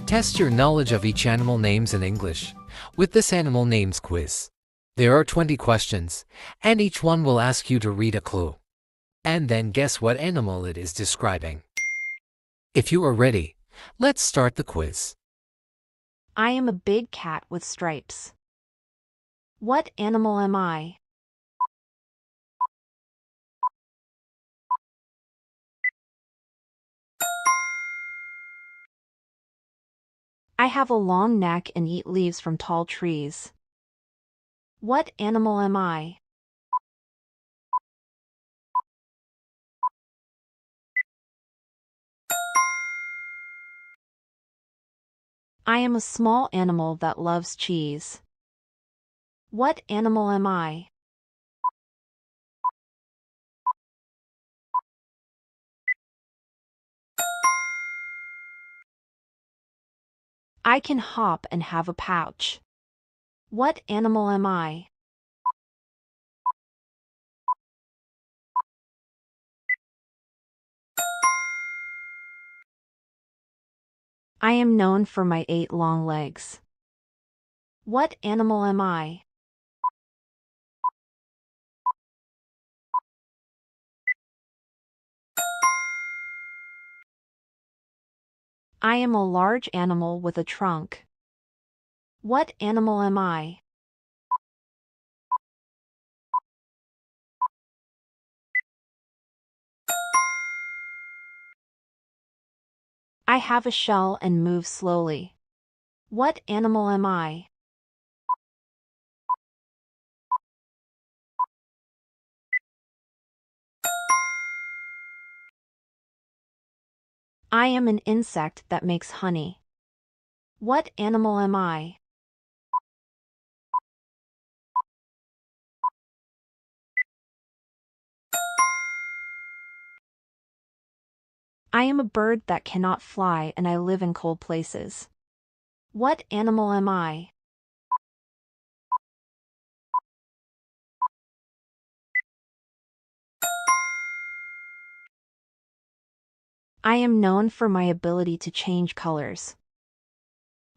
Test your knowledge of each animal names in English with this animal names quiz. There are 20 questions, and each one will ask you to read a clue and then guess what animal it is describing. If you are ready, let's start the quiz. I am a big cat with stripes. What animal am I? I have a long neck and eat leaves from tall trees. What animal am I? I am a small animal that loves cheese. What animal am I? I can hop and have a pouch. What animal am I? I am known for my 8 long legs. What animal am I? I am a large animal with a trunk. What animal am I? I have a shell and move slowly. What animal am I? I am an insect that makes honey. What animal am I? I am a bird that cannot fly and I live in cold places. What animal am I? I am known for my ability to change colors.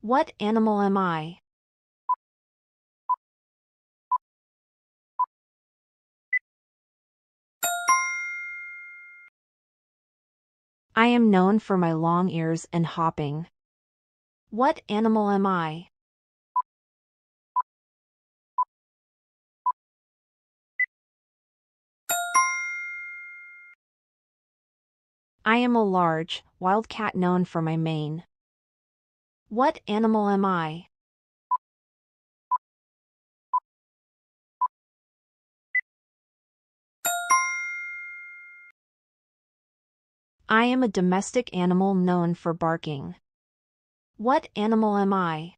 What animal am I? I am known for my long ears and hopping. What animal am I? I am a large, wild cat known for my mane. What animal am I? I am a domestic animal known for barking. What animal am I?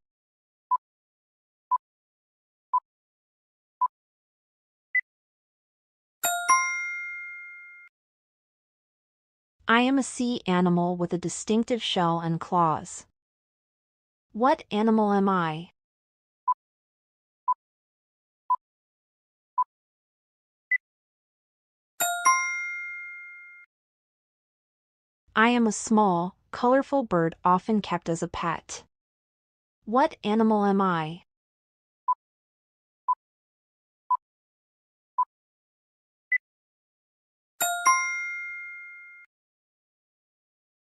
I am a sea animal with a distinctive shell and claws. What animal am I? I am a small, colorful bird often kept as a pet. What animal am I?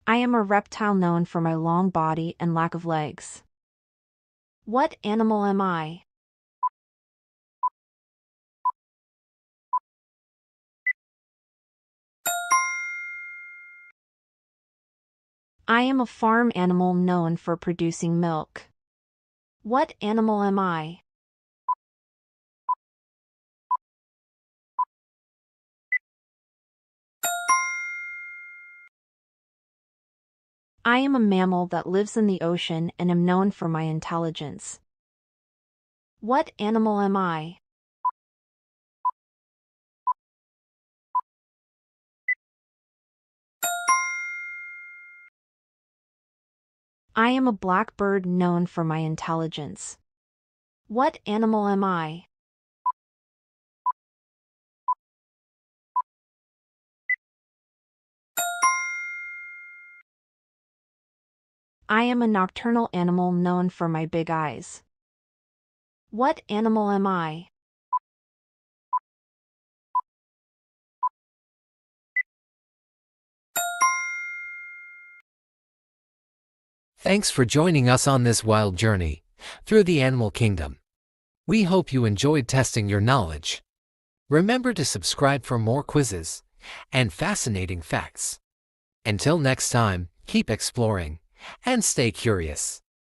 I am a reptile known for my long body and lack of legs. What animal am I? I am a farm animal known for producing milk. What animal am I? I am a mammal that lives in the ocean and am known for my intelligence. What animal am I? I am a black bird known for my intelligence. What animal am I? I am a nocturnal animal known for my big eyes. What animal am I? Thanks for joining us on this wild journey through the animal kingdom. We hope you enjoyed testing your knowledge. Remember to subscribe for more quizzes and fascinating facts. Until next time, keep exploring and stay curious.